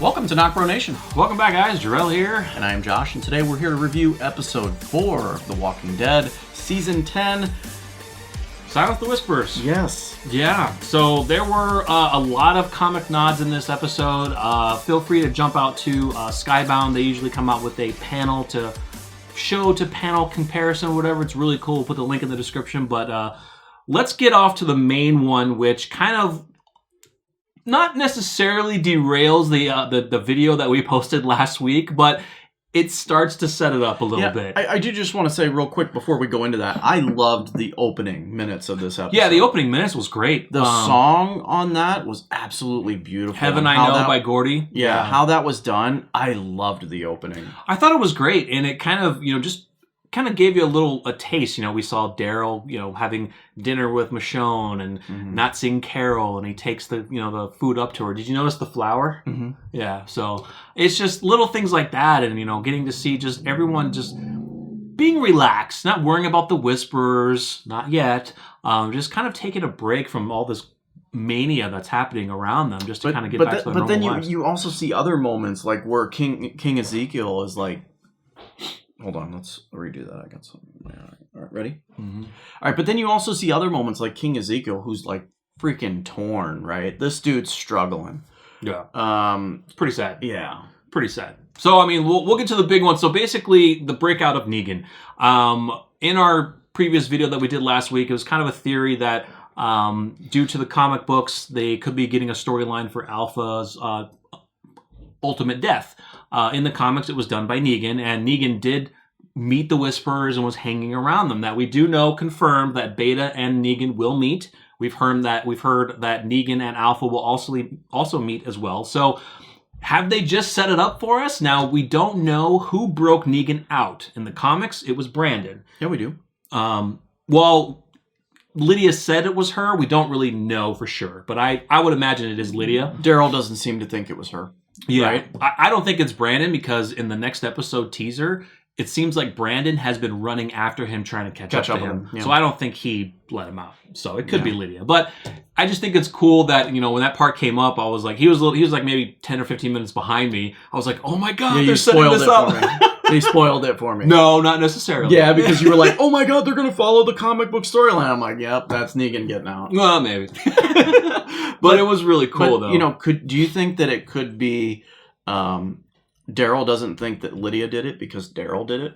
Welcome to NocBro Nation. Welcome back, guys. Jarrell here. And I am Josh, and today we're here to review episode 4 of The Walking Dead, season 10. Silence the Whispers. Yes. Yeah, so there were a lot of comic nods in this episode. Feel free to jump out to Skybound. They usually come out with a panel to show to panel comparison or whatever. It's really cool. We'll put the link in the description. But let's get off to the main one, which kind of not necessarily derails the video that we posted last week, but it starts to set it up a little bit. I do just want to say real quick before we go into that, I loved the opening minutes of this episode. Yeah, the opening minutes was great. The song on that was absolutely beautiful. Heaven I Know by Gordy. Yeah, how that was done, I loved the opening. I thought it was great, and it kind of, just kind of gave you a taste. We saw Daryl, having dinner with Michonne and not seeing Carol, and he takes the, the food up to her. Did you notice the flower? Mm-hmm. Yeah. So it's just little things like that, and getting to see just everyone just being relaxed, not worrying about the whisperers, not yet. Just kind of taking a break from all this mania that's happening around them, just to kind of get back to their normal lives. But then you also see other moments like where King Ezekiel is like. Hold on, let's redo that. I got something. All right, ready? Mm-hmm. All right, but then you also see other moments like King Ezekiel, who's like freaking torn, right? This dude's struggling. Yeah. It's pretty sad. Yeah. Pretty sad. So, we'll get to the big one. So, basically, the breakout of Negan. In our previous video that we did last week, it was kind of a theory that due to the comic books, they could be getting a storyline for Alpha's ultimate death. In the comics, it was done by Negan, and Negan did meet the Whisperers and was hanging around them. That we do know, confirmed, that Beta and Negan will meet. We've heard that Negan and Alpha will also meet as well. So, have they just set it up for us? Now, we don't know who broke Negan out. In the comics, it was Brandon. Yeah, we do. Well, Lydia said it was her. We don't really know for sure, but I would imagine it is Lydia. Daryl doesn't seem to think it was her. Yeah, right? I don't think it's Brandon, because in the next episode teaser, it seems like Brandon has been running after him, trying to catch up to him. Yeah. So I don't think he let him out. So it could be Lydia. But I just think it's cool that, when that part came up, I was like, he was like maybe 10 or 15 minutes behind me. I was like, oh my God, they're setting this up. They spoiled it for me. No, not necessarily. Yeah, because you were like, oh my God, they're going to follow the comic book storyline. I'm like, yep, that's Negan getting out. Well, maybe. but it was really cool, though. Do you think that it could be Daryl doesn't think that Lydia did it because Daryl did it?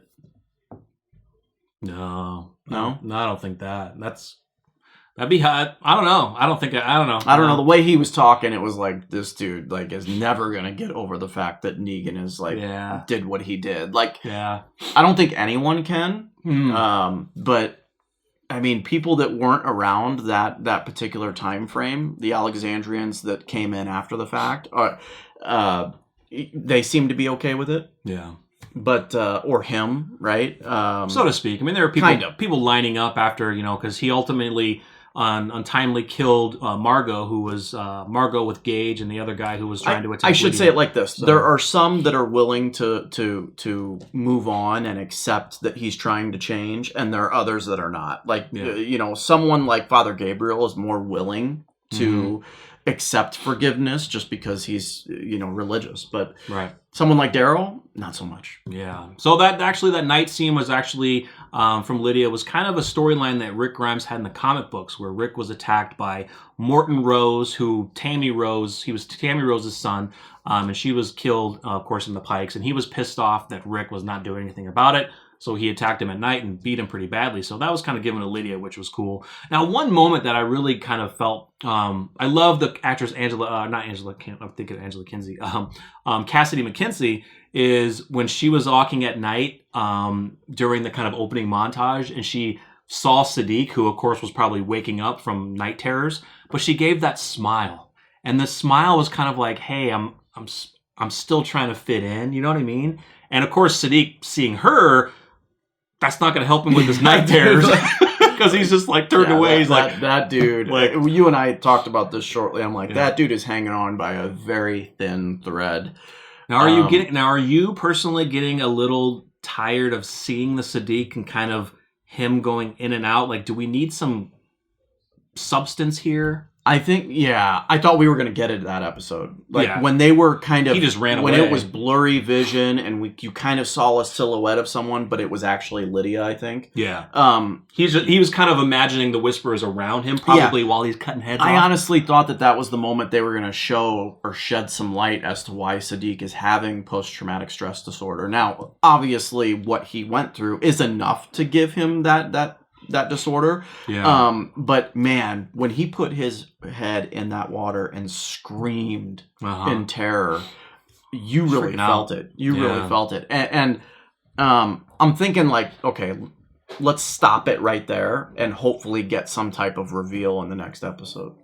No, I don't think that. That'd be hot. I don't know. I don't know. I don't know. The way he was talking, it was like, this dude is never gonna get over the fact that Negan is did what he did. I don't think anyone can. But people that weren't around that particular time frame, the Alexandrians that came in after the fact, they seem to be okay with it. Yeah. But, or him, right? So to speak. There are people lining up after, because he ultimately untimely killed Margot, who was Margot with Gage, and the other guy who was trying to attack. I should say it like this. So. There are some that are willing to move on and accept that he's trying to change, and there are others that are not. Someone like Father Gabriel is more willing to accept forgiveness just because he's, religious. But someone like Daryl, not so much. Yeah. So that night scene was actually from Lydia, was kind of a storyline that Rick Grimes had in the comic books, where Rick was attacked by Morton Rose, he was Tammy Rose's son, and she was killed, of course, in the Pikes, and he was pissed off that Rick was not doing anything about it. So he attacked him at night and beat him pretty badly. So that was kind of given to Lydia, which was cool. Now, one moment that I really kind of felt, I love the actress I'm thinking Angela Kinsey, Cassidy McKenzie, is when she was walking at night during the kind of opening montage, and she saw Siddiq, who of course was probably waking up from night terrors, but she gave that smile, and the smile was kind of like, hey, I'm still trying to fit in, you know what I mean? And of course, Siddiq, seeing her, that's not going to help him with his night terrors, because he's just turned away. He's that dude. You and I talked about this shortly. I'm like, that dude is hanging on by a very thin thread. Now, are you personally getting a little tired of seeing the Siddiq and kind of him going in and out? Do we need some substance here? I think, I thought we were going to get into that episode. Like, Yeah. when they were kind of... He just ran when away. it was blurry vision, and you kind of saw a silhouette of someone, but it was actually Lydia, I think. Yeah. He was kind of imagining the Whisperers around him, probably while he's cutting heads off. I honestly thought that was the moment they were going to show or shed some light as to why Siddiq is having post-traumatic stress disorder. Now, obviously, what he went through is enough to give him that disorder. Yeah. But man, when he put his head in that water and screamed in terror, you really felt it. You really felt it. And I'm thinking like, okay, let's stop it right there and hopefully get some type of reveal in the next episode.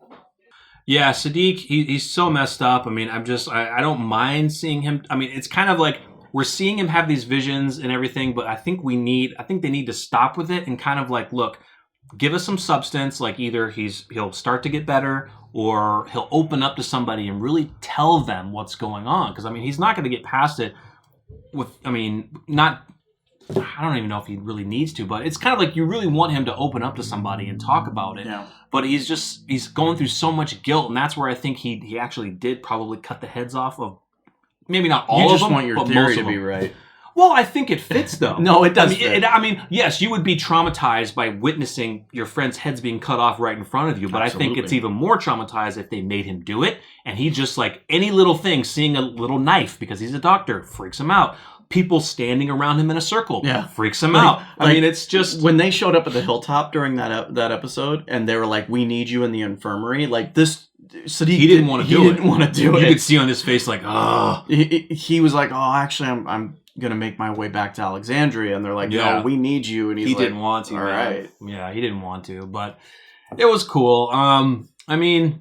Yeah, Siddiq, he's so messed up. I mean, I don't mind seeing him. I mean, it's kind of like we're seeing him have these visions and everything, but I think they need to stop with it and kind of like, look, give us some substance. Like either he'll start to get better or he'll open up to somebody and really tell them what's going on. Because I mean, he's not going to get past it I don't even know if he really needs to, but it's kind of like you really want him to open up to somebody and talk about it. Yeah. But he's going through so much guilt, and that's where I think he actually did probably cut the heads off of maybe not all of them. You just want your theory to be right. Well, I think it fits though. No, it does. I mean, yes, you would be traumatized by witnessing your friend's heads being cut off right in front of you, but Absolutely. I think it's even more traumatized if they made him do it, and he just like any little thing, seeing a little knife because he's a doctor, freaks him out. People standing around him in a circle freaks him out. I mean, it's just when they showed up at the hilltop during that episode, and they were like, "We need you in the infirmary." Like this, Siddiq he didn't want to do it. He didn't want to do it. You could see on his face, like, oh. He was like, "Oh, actually, I'm gonna make my way back to Alexandria," and they're like, "No, we need you." And he didn't want to. All right, yeah, he didn't want to, but it was cool. I mean,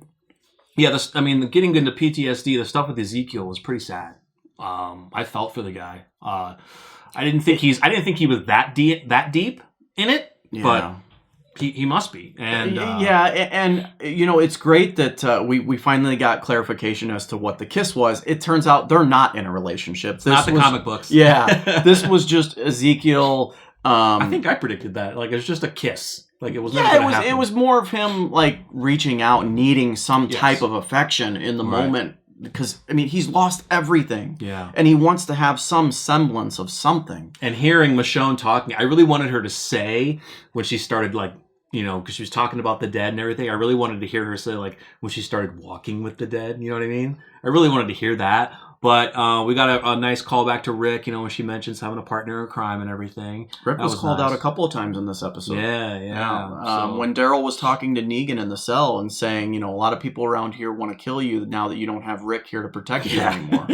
getting into PTSD, the stuff with Ezekiel was pretty sad. I felt for the guy. I didn't think he was that deep in it, but he must be. And and you know, it's great that we finally got clarification as to what the kiss was. It turns out they're not in a relationship. This not the comic books. Yeah, this was just Ezekiel. I think I predicted that. Like, it was just a kiss. Like, it was never gonna happen. It was more of him like reaching out, needing some type of affection in the moment. Because, I mean, he's lost everything. Yeah. And he wants to have some semblance of something. And hearing Michonne talking, I really wanted her to say, when she started, like, you know, because she was talking about the dead and everything, I really wanted to hear her say, like, when she started walking with the dead, you know what I mean? I really wanted to hear that. But we got a nice callback to Rick, you know, when she mentions having a partner in crime and everything. Rick was called out a couple of times in this episode. Yeah. When Daryl was talking to Negan in the cell and saying, you know, a lot of people around here want to kill you now that you don't have Rick here to protect you anymore.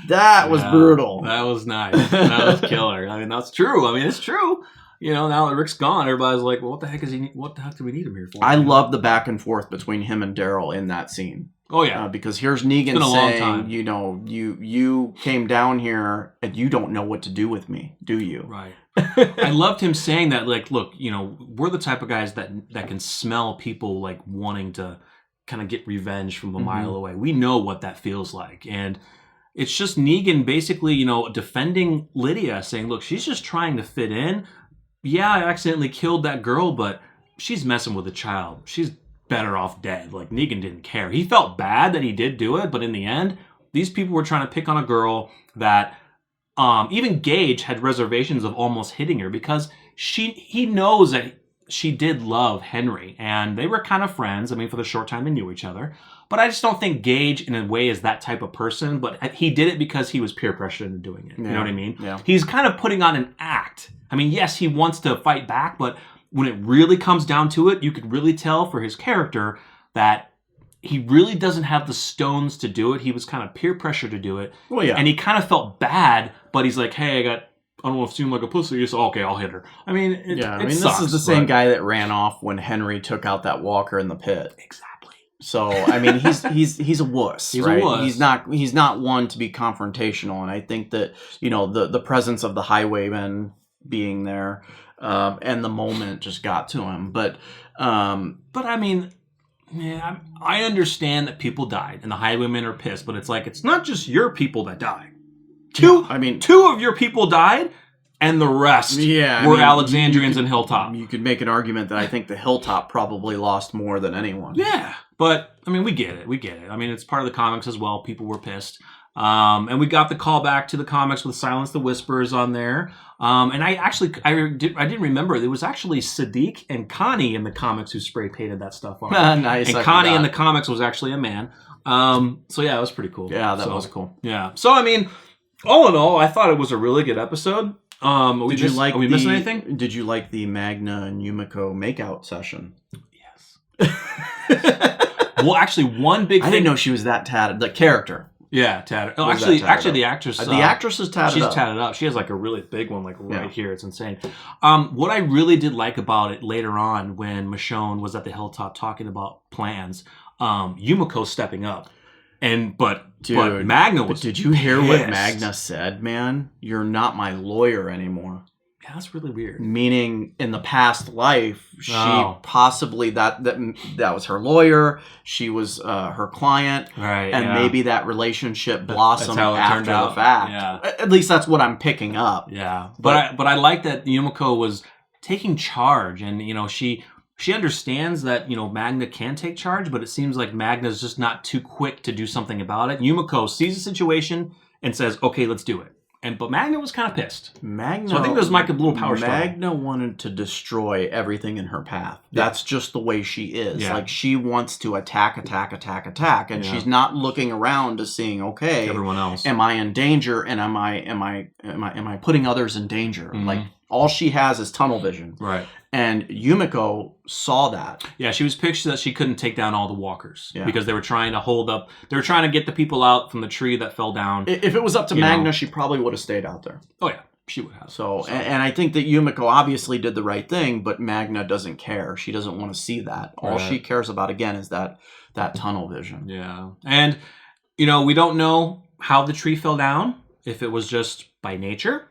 That was brutal. That was nice. That was killer. I mean, that's true. I mean, it's true. You know, now that Rick's gone, everybody's like, well, what the heck do we need him here for? I love the back and forth between him and Daryl in that scene. Oh, yeah. Because here's Negan saying, you know, you came down here and you don't know what to do with me, do you? Right. I loved him saying that, like, look, you know, we're the type of guys that can smell people, like, wanting to kind of get revenge from a mile away. We know what that feels like. And it's just Negan basically, you know, defending Lydia, saying, look, she's just trying to fit in. Yeah, I accidentally killed that girl, but she's messing with a child. She's better off dead. Like, Negan didn't care. He felt bad that he did do it, but in the end, these people were trying to pick on a girl that even Gage had reservations of almost hitting her because he knows that she did love Henry, and they were kind of friends. I mean, for the short time they knew each other. But I just don't think Gage, in a way, is that type of person. But he did it because he was peer pressured into doing it. You know what I mean? Yeah. He's kind of putting on an act. I mean, yes, he wants to fight back, but when it really comes down to it, you could really tell for his character that he really doesn't have the stones to do it. He was kind of peer pressured to do it. Well, yeah. And he kind of felt bad, but he's like, hey, I don't want to seem like a pussy, so okay, I'll hit her. I mean, this is the same guy that ran off when Henry took out that walker in the pit. Exactly. So, I mean, he's a wuss, he's right? A wuss. He's not one to be confrontational, and I think that, you know, the presence of the highwayman being there and the moment just got to him. But I mean, yeah, I understand that people died and the highwaymen are pissed, but it's like, it's not just your people that died. Two of your people died. and the rest were Alexandrians and Hilltop. You could make an argument that I think the Hilltop probably lost more than anyone. Yeah, but I mean, we get it. I mean, it's part of the comics as well. People were pissed. And we got the call back to the comics with Silence the Whisperers on there. And I didn't remember. It was actually Siddiq and Connie in the comics who spray painted that stuff on. Nice. And Connie in the comics was actually a man. So yeah, it was pretty cool. Yeah, that was cool. Yeah. So I mean, all in all, I thought it was a really good episode. Are we missing anything? Did you like the Magna and Yumiko makeout session? Yes. Well, actually, one big thing. I didn't know she was that tatted. The character. Yeah, tatted. Oh, actually, the actress. The actress is tatted up. She's tatted up. She has like a really big one, like right here. It's insane. What I really did like about it later on, when Michonne was at the Hilltop talking about plans, Yumiko stepping up, but Magna was. But did you hear what Magna said, man? You're not my lawyer anymore. Yeah, that's really weird. Meaning, in the past life, she possibly that was her lawyer. She was her client, right? And maybe that relationship blossomed after the fact. Yeah. At least that's what I'm picking up. Yeah, but I like that Yumiko was taking charge, and she understands that Magna can take charge, but it seems like Magna's just not too quick to do something about it. Yumiko sees the situation and says, "Okay, let's do it." But Magna was kind of pissed. So I think there's a little power struggle. Magna wanted to destroy everything in her path. Yeah. That's just the way she is. Yeah. Like, she wants to attack, and she's not looking around to seeing, okay, everyone else. Am I in danger, and am I putting others in danger? Mm-hmm. Like, all she has is tunnel vision. Right. And Yumiko saw that. Yeah, she was pissed that she couldn't take down all the walkers because they were trying to hold up. They were trying to get the people out from the tree that fell down. If it was up to Magna, she probably would have stayed out there. Oh yeah, she would have. So. And I think that Yumiko obviously did the right thing, but Magna doesn't care. She doesn't want to see that. All she cares about again is that tunnel vision. Yeah, and we don't know how the tree fell down. If it was just by nature,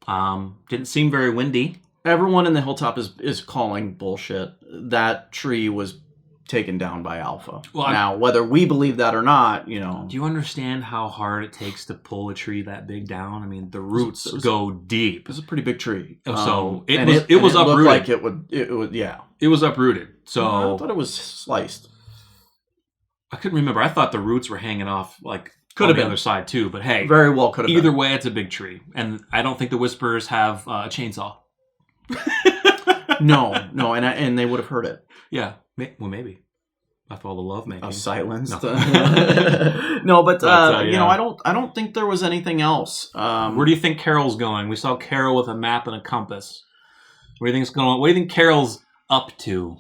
didn't seem very windy. Everyone in the Hilltop is calling bullshit. That tree was taken down by Alpha. Well, now, whether we believe that or not, Do you understand how hard it takes to pull a tree that big down? I mean, the roots go deep. It's a pretty big tree. So it was uprooted. Like it would, yeah. It was uprooted. So I thought it was sliced. I couldn't remember. I thought the roots were hanging off, like, could have been the other side too. But hey, very well could have. Either way, it's a big tree, and I don't think the Whisperers have a chainsaw. No, and they would have heard it. Yeah, well, maybe after all the love making, silenced. No, but I don't think there was anything else. Where do you think Carol's going? We saw Carol with a map and a compass. What do you think's going on? What do you think Carol's up to?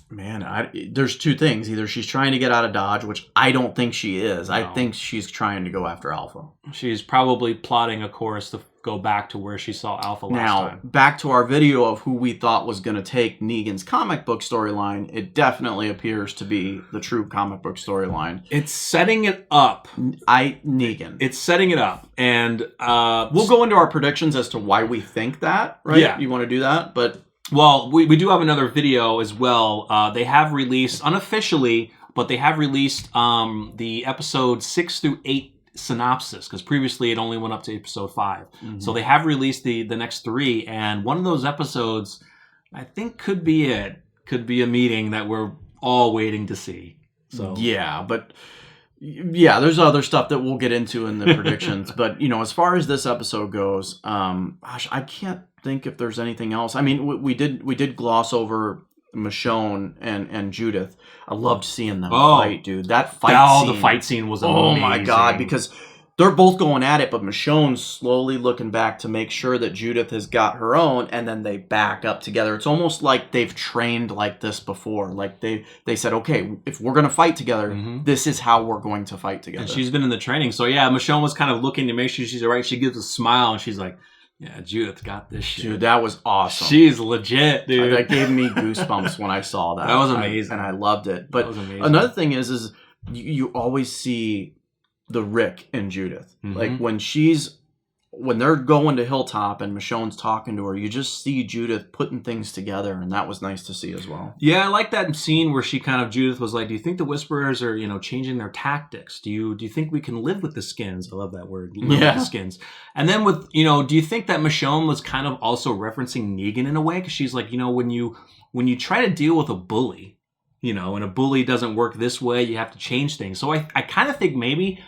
Man, there's two things. Either she's trying to get out of Dodge, which I don't think she is. No. I think she's trying to go after Alpha. She's probably plotting a course to go back to where she saw Alpha last time. Now, back to our video of who we thought was going to take Negan's comic book storyline. It definitely appears to be the true comic book storyline. It's setting it up. Negan. It's setting it up. And we'll go into our predictions as to why we think that, right? Yeah. You want to do that? Well, we do have another video as well. They have released, unofficially, but they have released the episode 6 through 8 synopsis, because previously it only went up to episode 5. Mm-hmm. So they have released the next 3, and one of those episodes, I think, could be it. Could be a meeting that we're all waiting to see. So yeah, but yeah, there's other stuff that we'll get into in the predictions. But as far as this episode goes, I can't think if there's anything else. I mean, we did gloss over Michonne and Judith. I loved seeing them fight, dude. That fight scene. The fight scene was amazing. Oh my god, because they're both going at it, but Michonne's slowly looking back to make sure that Judith has got her own, and then they back up together. It's almost like they've trained like this before. Like they said, okay, if we're going to fight together, this is how we're going to fight together. And she's been in the training. So yeah, Michonne was kind of looking to make sure she's all right. She gives a smile, and she's like, yeah, Judith got this shit. Dude, that was awesome. She's legit, dude. That gave me goosebumps when I saw that. That was amazing. And I loved it. But another thing is you always see the Rick in Judith. Mm-hmm. Like when she's when they're going to Hilltop and Michonne's talking to her, you just see Judith putting things together, and that was nice to see as well. Yeah, I like that scene where Judith was like, do you think the Whisperers are, changing their tactics? Do you think we can live with the skins? I love that word, live with the skins. And then with, do you think that Michonne was kind of also referencing Negan in a way? Because she's like, when you try to deal with a bully, and a bully doesn't work this way, you have to change things. So I kind of think maybe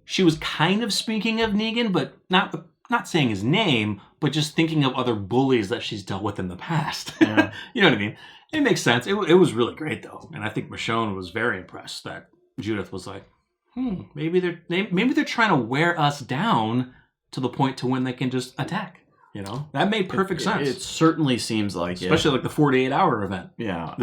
she was kind of speaking of Negan, but not saying his name, but just thinking of other bullies that she's dealt with in the past. Yeah. You know what I mean? It makes sense. It was really great, though. And I think Michonne was very impressed that Judith was like, maybe they're trying to wear us down to the point to when they can just attack. That made perfect sense. It certainly seems like especially like the 48-hour event. Yeah,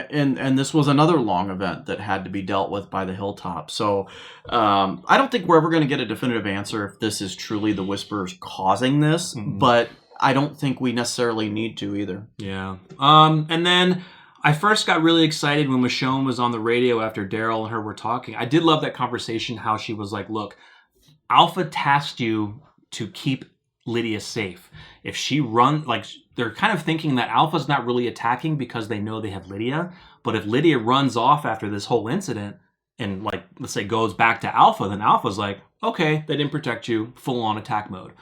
and this was another long event that had to be dealt with by the Hilltop. So I don't think we're ever going to get a definitive answer if this is truly the Whisperers causing this, but I don't think we necessarily need to either. Yeah. And then I first got really excited when Michonne was on the radio after Daryl and her were talking. I did love that conversation, how she was like, look, Alpha tasked you to keep Lydia safe. If she they're kind of thinking that Alpha's not really attacking because they know they have Lydia, but if Lydia runs off after this whole incident and let's say goes back to Alpha, then Alpha's like, okay, they didn't protect you, full on attack mode.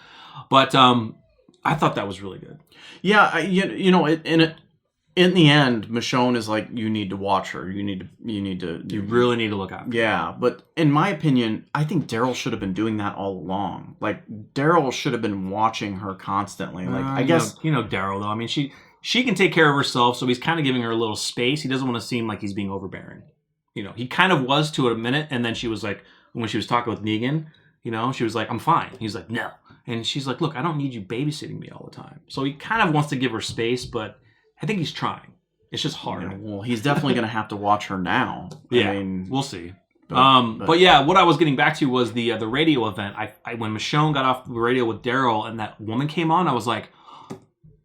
But I thought that was really good. Yeah, in the end, Michonne is like, you need to watch her. You really need to look out. Yeah, but in my opinion, I think Daryl should have been doing that all along. Like, Daryl should have been watching her constantly. Like, I guess Daryl though. I mean, she can take care of herself, so he's kind of giving her a little space. He doesn't want to seem like he's being overbearing. He kind of was to a minute, and then she was like, when she was talking with Negan, she was like, I'm fine. He's like, no. And she's like, look, I don't need you babysitting me all the time. So he kind of wants to give her space, but I think he's trying. It's just hard. Yeah, well, he's definitely going to have to watch her now. I mean, we'll see. But yeah, what I was getting back to was the radio event. When Michonne got off the radio with Daryl and that woman came on, I was like,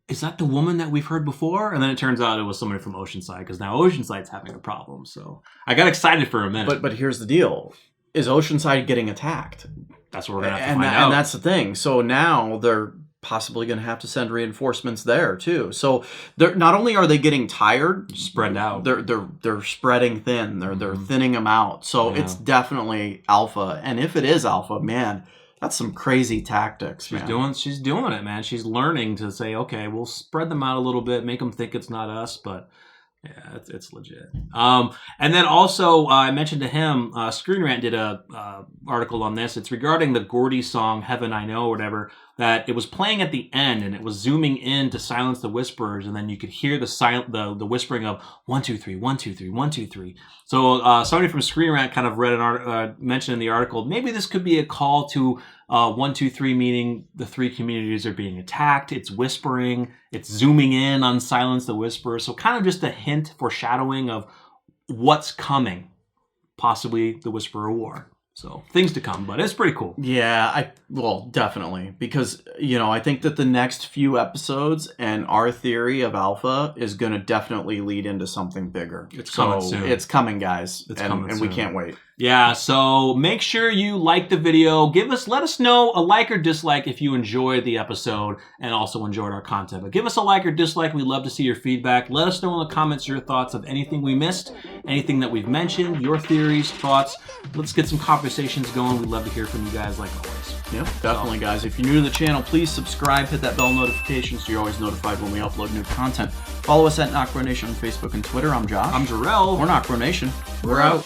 is that the woman that we've heard before? And then it turns out it was somebody from Oceanside, because now Oceanside's having a problem. So I got excited for a minute. But here's the deal. Is Oceanside getting attacked? That's what we're going to have to find out. And that's the thing. So now they're possibly going to have to send reinforcements there too. So they're not only are they getting tired, spread out. They're spreading thin. They're thinning them out. So it's definitely Alpha. And if it is Alpha, man, that's some crazy tactics. She's doing it, man. She's learning to say, okay, we'll spread them out a little bit, make them think it's not us, but yeah, it's legit. And then also, I mentioned to him, Screen Rant did a article on this. It's regarding the Gordy song, Heaven I Know, or whatever, that it was playing at the end, and it was zooming in to silence the Whisperers, and then you could hear the whispering of 1, 2, 3, 1, 2, 3, 1, 2, 3. So somebody from Screen Rant kind of read mentioned in the article, maybe this could be a call to 1, 2, 3, meaning the three communities are being attacked. It's whispering. It's zooming in on Silence the Whisperer. So kind of just a hint, foreshadowing of what's coming. Possibly the Whisperer War. So things to come, but it's pretty cool. Yeah, definitely. Because, I think that the next few episodes and our theory of Alpha is going to definitely lead into something bigger. It's coming soon. It's coming, guys. It's coming soon. We can't wait. Yeah, so make sure you like the video. Let us know a like or dislike if you enjoyed the episode and also enjoyed our content. But give us a like or dislike. We'd love to see your feedback. Let us know in the comments your thoughts of anything we missed, anything that we've mentioned, your theories, thoughts. Let's get some conversations going. We'd love to hear from you guys like always. Yeah, definitely, guys. If you're new to the channel, please subscribe, hit that bell notification so you're always notified when we upload new content. Follow us at NocBro Nation on Facebook and Twitter. I'm Josh. I'm Jarrell. We're NocBro Nation. We're out.